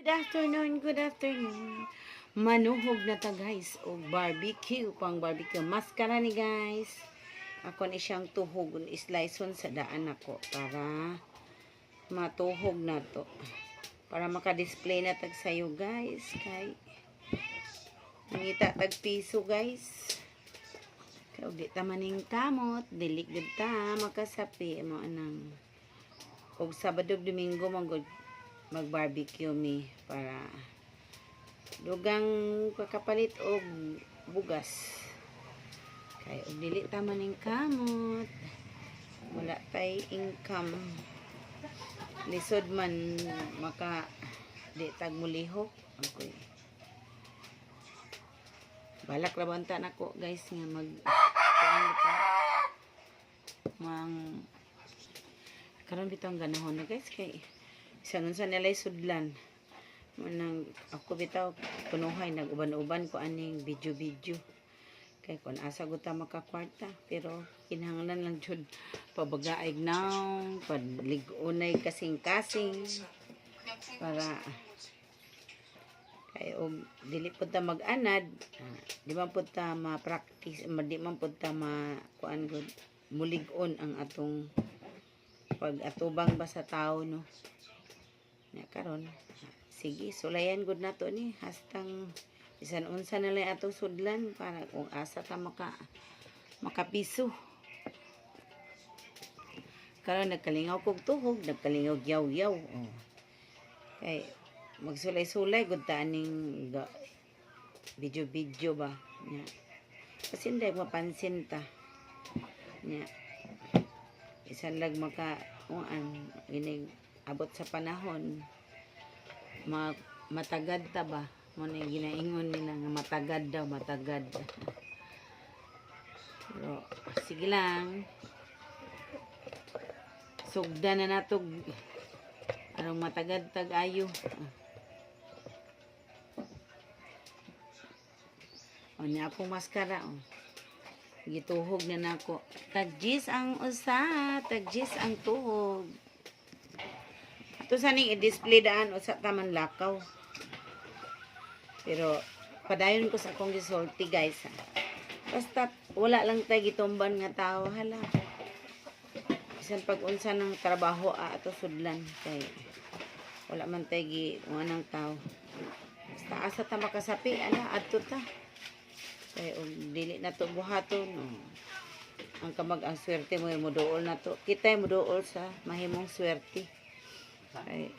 Good afternoon. Manuhog na ta guys o barbecue, pang barbecue. Maskara ni guys. Ako ni siyang tuhog, islison sa daan ako para matuhog na to. Para maka-display na tag sayo guys. Kay nangita tag piso guys. Kaya di ta maning kamot, dilig gud ta makasapi mo anang. Og Sabado Domingo mag-barbecue mi para dugang kakapalit og bugas. Kay og dili ta maning kamot. Wala tay income. Lisod man maka di tag mulihok. Okay. Balak ra banta nako guys nga karon bitong ganahon na guys kay isanon sa nilay sudlan manang ako bitaw punuhay nag-uban-uban ko aning video kay kun asa gud ta makakwarta pero kinahanglan lang jud pabagaig now padlig-unay kasing-kasing para kay og dili pud ta mag-anad di man pud ta ma-practice di man pud ta kuan gud mulig-on ang atong pag-atubang ba sa tao no. Ya karon sige sulayan gud nato ni hastang bisan unsa na lang atong sudlan para kung asa ta makapiso. Karon nagkalingaw kog tuhog, nagkalingaw yaw-yaw. Oh. Kay magsulay-sulay gud ta aning video ba. Ya. Kasi hindi mapansin ta. Ya. Isan lag inig abot sa panahon matagad ta ba mo na ginaingon nila nga matagad pero sige lang sugda na natog anong matagad tag-ayo o niya akong maskara gituhog na nako tagjis ang usa tagjis ang tuhog ato saning i-display daan usa taman lakaw pero padayon ko sa akong gisulti guys basta wala lang tay gitumban nga tao hala bisan pag unsa ng trabaho ato sudlan kay wala man tay giunang tao basta asa ta makasapi ana adto ta kay og dili na to buhaton ang kamag ang swerte mo moduol na to kita mo dool sa mahimong swerte kay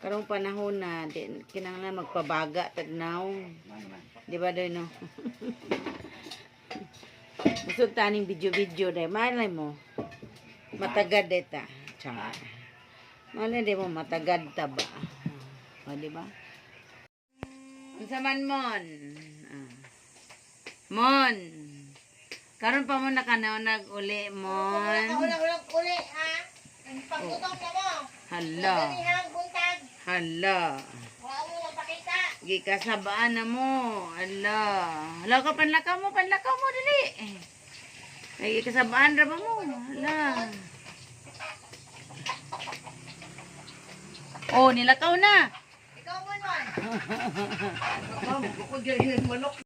karong panahon na din kinahanglan magpabaga tagnaw di ba doy no busog taning video dai malay mo matagad deta cha malay di mo matagad ta ba o di ba unsa man Mon. Karon pa mo nag uli, Mon. Ulang uli, ha? Ang pagtutong na mo. Hala. Hala. Wala mo magpakita. Gikasabaan na mo. Hala. Hala ka, panlakaw mo, dili. Ay, gikasabaan ra ba mo? Hala. Oh, nilakaw na. Ikaw mo, Mon. Ikaw, manok.